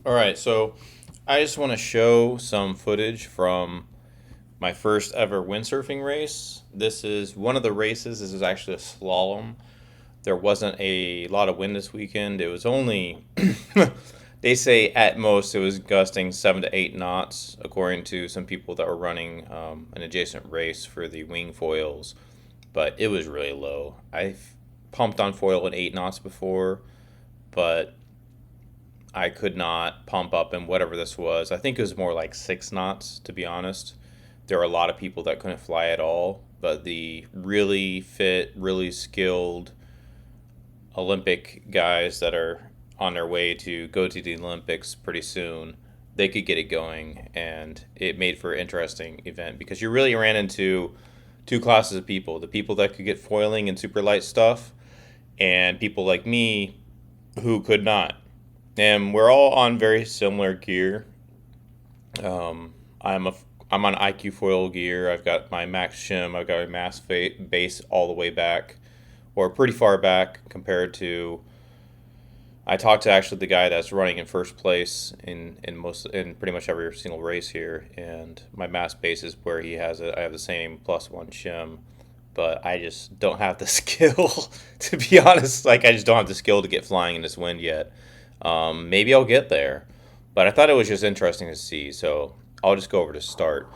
All right, so I just want to show some footage from my first ever windsurfing race. This is one of the races. This is actually a slalom. There wasn't a lot of wind this weekend. It was only, they say at most it was gusting 7 to 8 knots, according to some people that were running an adjacent race for the wing foils. But it was really low. I've pumped on foil at 8 knots before, but I could not pump up in whatever this was. I think it was more like 6 knots, to be honest. There were a lot of people that couldn't fly at all, but the really fit, really skilled Olympic guys that are on their way to go to the Olympics pretty soon, they could get it going, and it made for an interesting event because you really ran into two classes of people: the people that could get foiling and super light stuff, and people like me who could not. And we're all on very similar gear. Um, I'm a I'm on IQ foil gear. I've got my max shim. I've got my base all the way back, or pretty far back compared to. I talked to actually the guy that's running in first place in pretty much every single race here, and my mass base is where he has it. I have the same +1 shim, but I just don't have the skill to be honest. Like I just don't have the skill to get flying in this wind yet. Maybe I'll get there, but I thought it was just interesting to see. So I'll just go over to start.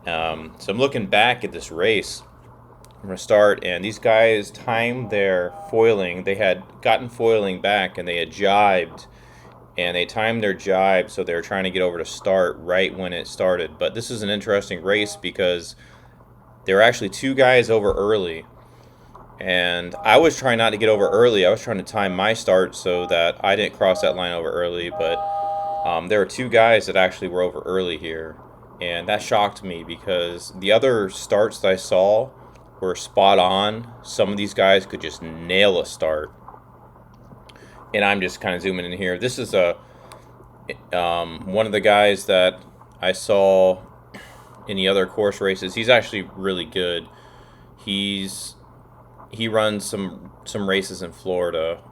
So I'm looking back at this race. I'm gonna start, and these guys timed their foiling. They had gotten foiling back, and they had jibed, and they timed their jibe, so they were trying to get over to start right when it started. But this is an interesting race because there were actually two guys over early, and I was trying not to get over early. I was trying to time my start so that I didn't cross that line over early. But there were two guys that actually were over early here, and that shocked me because the other starts that I saw were spot on. Some of these guys could just nail a start, and I'm just kind of zooming in here. This is a one of the guys that I saw in the other course races. He's actually really good. He's he runs some races in Florida.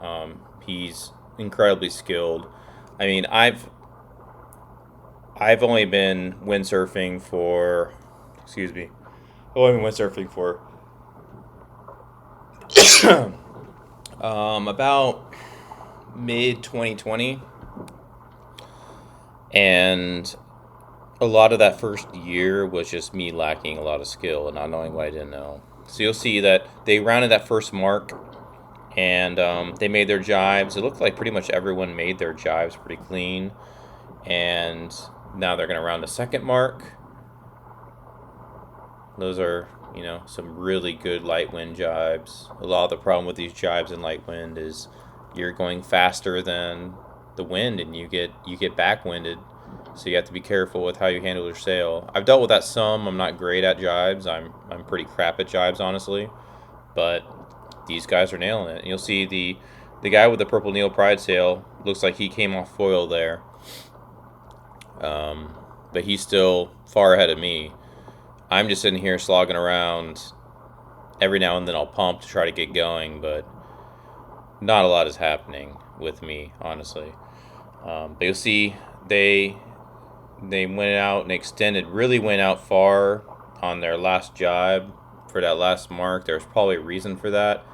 He's incredibly skilled. I mean, I've only been windsurfing for, excuse me, I've only been windsurfing for about mid 2020, and a lot of that first year was just me lacking a lot of skill and not knowing what I didn't know. So you'll see that they rounded that first mark, and they made their jibes. It looked like pretty much everyone made their jibes pretty clean, and now they're going to round the second mark. Those are, some really good light wind jibes. A lot of the problem with these jibes in light wind is you're going faster than the wind, and you get backwinded. So you have to be careful with how you handle your sail. I've dealt with that some. I'm not great at jibes. I'm pretty crap at jibes, honestly. But these guys are nailing it. And you'll see the guy with the purple Neil Pride sail looks like he came off foil there. But he's still far ahead of me. I'm just sitting here slogging around. Every now and then I'll pump to try to get going, but not a lot is happening with me, honestly. But you'll see they went out and extended, really went out far on their last jibe for that last mark. There's probably a reason for that.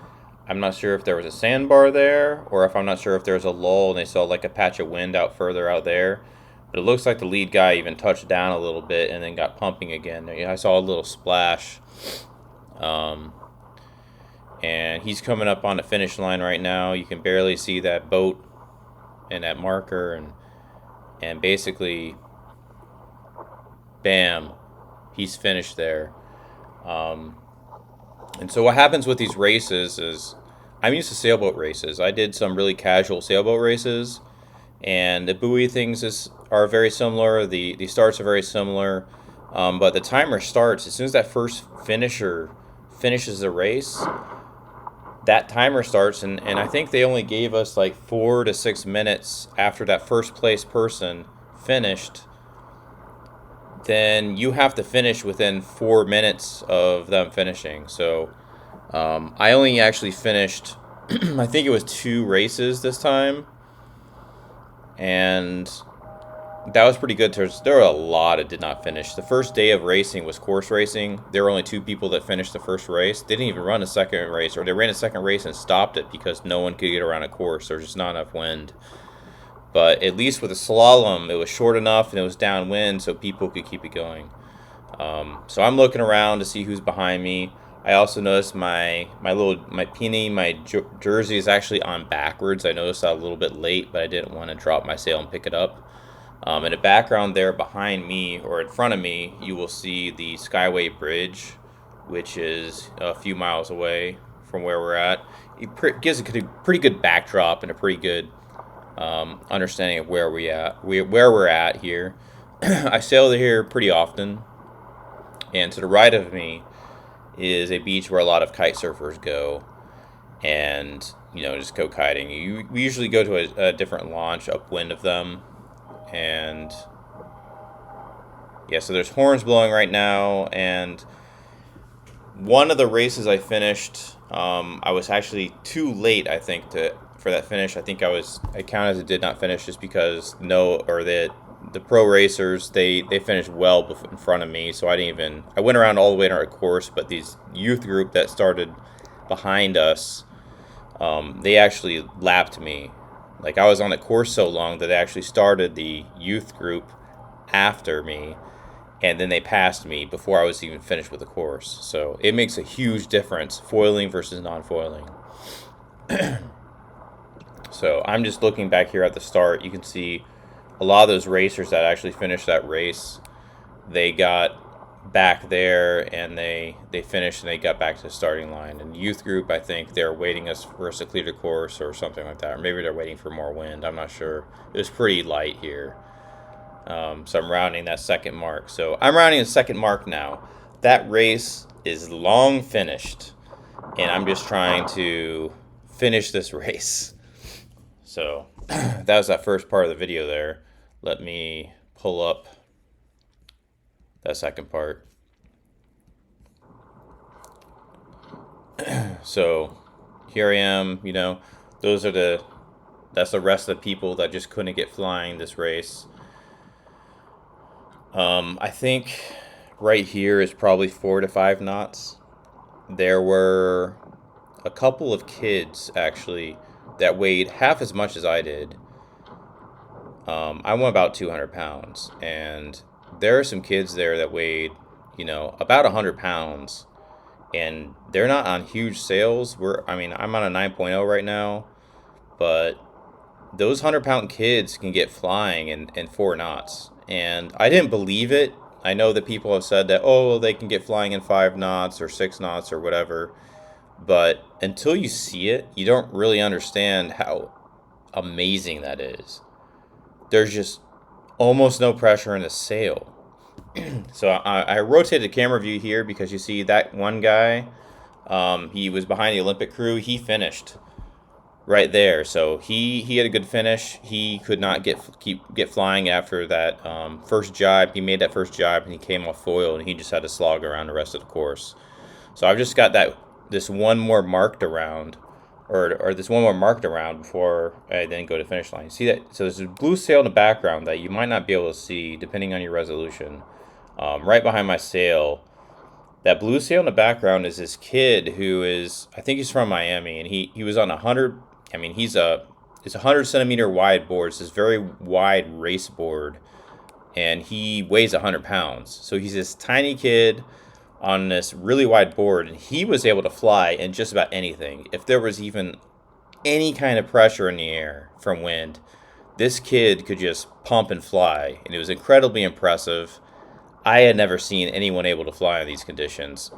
I'm not sure if there was a sandbar there, or if I'm not sure if there was a lull and they saw like a patch of wind out further out there. But it looks like the lead guy even touched down a little bit and then got pumping again. I saw a little splash. Um, and he's coming up on the finish line right now. You can barely see that boat and that marker, and basically, bam, he's finished there. Um, and so what happens with these races is, I'm used to sailboat races. I did some really casual sailboat races, and the buoy are very similar. The starts are very similar, but the timer starts as soon as that first finisher finishes the race. That timer starts, and I think they only gave us like 4 to 6 minutes after that first place person finished. Then you have to finish within 4 minutes of them finishing. So I only actually finished, I think it was two races this time. and that was pretty good. There were a lot that did not finish. The first day of racing was course racing. There were only 2 people that finished the first race. They didn't even run a second race, or they ran a second race and stopped it because no one could get around a course. There was just not enough wind. But at least with a slalom, it was short enough and it was downwind so people could keep it going. So I'm looking around to see who's behind me. I also noticed my jersey is actually on backwards. I noticed that a little bit late, but I didn't want to drop my sail and pick it up. In the background there behind me, or in front of me, you will see the Skyway Bridge, which is a few miles away from where we're at. It gives a pretty good backdrop and a pretty good understanding of where we're at here. I sail here pretty often, and to the right of me is a beach where a lot of kite surfers go, and just go kiting. We usually go to a different launch upwind of them. And yeah, so there's horns blowing right now, and one of the races I finished, I was actually too late, I think, for that finish. I think I counted as it did not finish just because the pro racers, they finished well in front of me, so I went around all the way to our course, but these youth group that started behind us, they actually lapped me. Like, I was on the course so long that they actually started the youth group after me, and then they passed me before I was even finished with the course. So it makes a huge difference, foiling versus non-foiling. So I'm just looking back here at the start. You can see a lot of those racers that actually finished that race, they got back there and they finished and they got back to the starting line. And the youth group, I think they're waiting for us to clear the course or something like that, or maybe they're waiting for more wind. I'm not sure. It was pretty light here, so I'm rounding that second mark. So I'm rounding the second mark now. That race is long finished, and I'm just trying to finish this race. So that was that first part of the video there. Let me pull up that second part. So here I am, that's the rest of the people that just couldn't get flying this race. I think right here is probably 4 to 5 knots. There were a couple of kids actually that weighed half as much as I did. I went about 200 pounds, and there are some kids there that weighed, about 100 pounds, and they're not on huge sails. I'm on a 9.0 right now, but those 100-pound kids can get flying in 4 knots, and I didn't believe it. I know that people have said that, they can get flying in 5 knots or 6 knots or whatever, but until you see it, you don't really understand how amazing that is. There's just almost no pressure in the sail. So I rotated the camera view here because you see that one guy, he was behind the Olympic crew. He finished right there, so he had a good finish. He could not get flying after that first jibe. He made that first jibe and he came off foil, and he just had to slog around the rest of the course. So I've just got this one more marked around, or this one more marked around before I then go to finish line. See that? So there's a blue sail in the background that you might not be able to see depending on your resolution. Right behind my sail, that blue sail in the background is this kid who is, I think he's from Miami, and he was on it's a 100 centimeter wide board. It's this very wide race board, and he weighs 100 pounds. So he's this tiny kid on this really wide board, and he was able to fly in just about anything. If there was even any kind of pressure in the air from wind, this kid could just pump and fly, and it was incredibly impressive. I had never seen anyone able to fly in these conditions.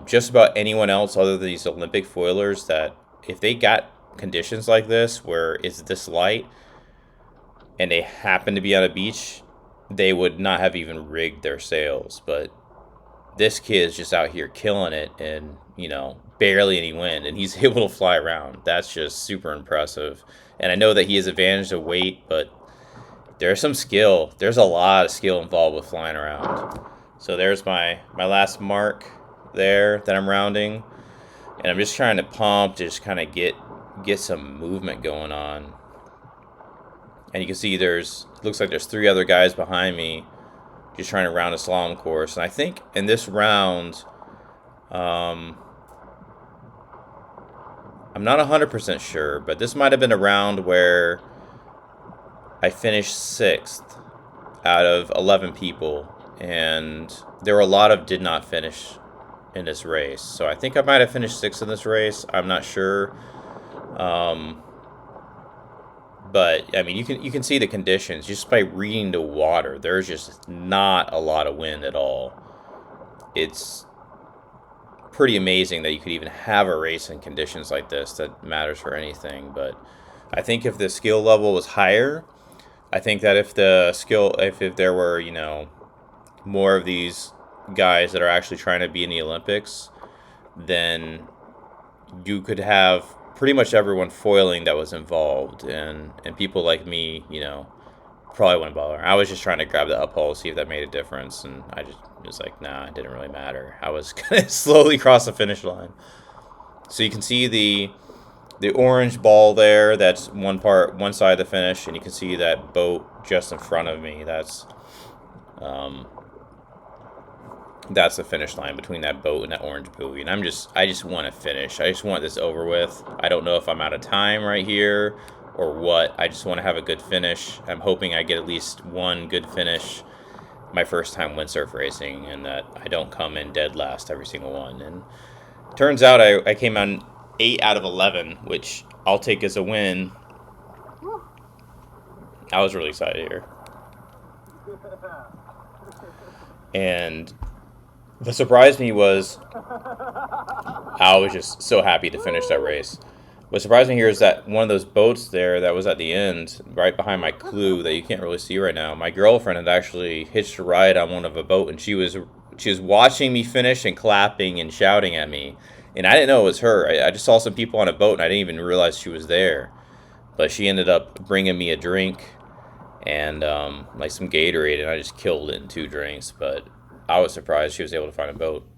Just about anyone else other than these Olympic foilers, that if they got conditions like this where it's this light and they happen to be on a beach, they would not have even rigged their sails. But this kid is just out here killing it, and barely any wind, and he's able to fly around. That's just super impressive. And I know that he has advantage of weight, but there's some skill. There's a lot of skill involved with flying around. So there's my last mark there that I'm rounding, and I'm just trying to pump to just kind of get some movement going on. and you can see looks like there's 3 other guys behind me just trying to round a slalom course. And I think in this round, I'm not 100% sure, but this might have been a round where I finished 6th out of 11 people, and there were a lot of did not finish in this race. So I think I might have finished 6th in this race. I'm not sure. But I mean, you can see the conditions just by reading the water. There's just not a lot of wind at all. It's pretty amazing that you could even have a race in conditions like this that matters for anything. But I think if the skill level was higher, I think that if there were, more of these guys that are actually trying to be in the Olympics, then you could have pretty much everyone foiling that was involved, and people like me, probably wouldn't bother. I was just trying to grab the uphill, see if that made a difference, and I just was like, nah, it didn't really matter. I was gonna slowly cross the finish line. So you can see the orange ball there. That's one side of the finish, and you can see that boat just in front of me. That's the finish line between that boat and that orange buoy. And I just want to finish. I just want this over with. I don't know if I'm out of time right here or what. I just want to have a good finish. I'm hoping I get at least one good finish my first time windsurf racing, and that I don't come in dead last every single one. And turns out I came on 8 out of 11, which I'll take as a win. I was really excited here. And what surprised me was I was just so happy to finish that race. What surprised me here is that one of those boats there that was at the end, right behind my clue that you can't really see right now, my girlfriend had actually hitched a ride on one of a boat, and she was watching me finish and clapping and shouting at me. And I didn't know it was her. I just saw some people on a boat, and I didn't even realize she was there. But she ended up bringing me a drink and like some Gatorade, and I just killed it in 2 drinks. But I was surprised she was able to find a boat.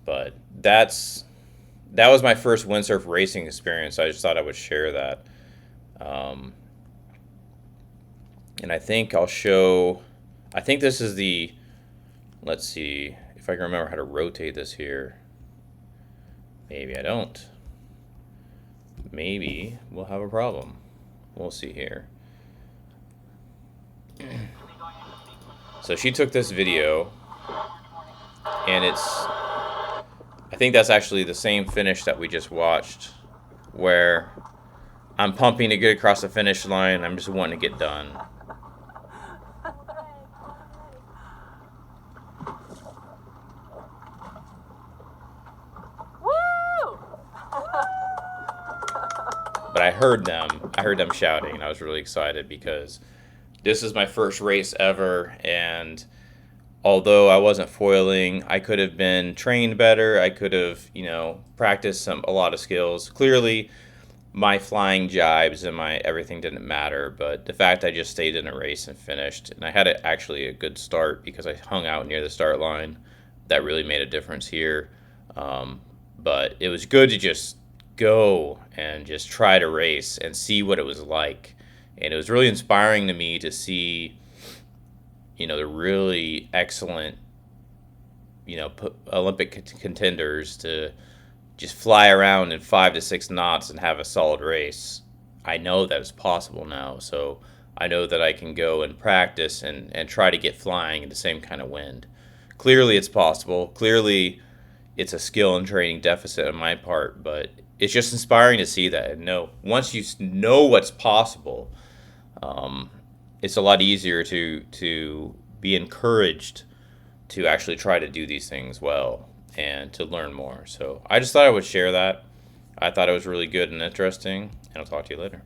But that was my first windsurf racing experience. I just thought I would share that. And I think I'll show... I think this is the... Let's see if I can remember how to rotate this here. Maybe I don't. Maybe we'll have a problem. We'll see here. So she took this video, and I think that's actually the same finish that we just watched, where I'm pumping to get across the finish line. I'm just wanting to get done. But I heard them shouting, and I was really excited because this is my first race ever, and although I wasn't foiling, I could have been trained better. I could have, practiced a lot of skills. Clearly, my flying jibes and my everything didn't matter, but the fact I just stayed in a race and finished, and I had actually a good start because I hung out near the start line, that really made a difference here. But it was good to just go and just try to race and see what it was like. And it was really inspiring to me to see, the really excellent, Olympic contenders to just fly around in 5 to 6 knots and have a solid race. I know that it's possible now, so I know that I can go and practice and try to get flying in the same kind of wind. Clearly it's possible. Clearly it's a skill and training deficit on my part, but it's just inspiring to see that and know. Once you know what's possible, it's a lot easier to be encouraged to actually try to do these things well and to learn more. So I just thought I would share that. I thought it was really good and interesting, and I'll talk to you later.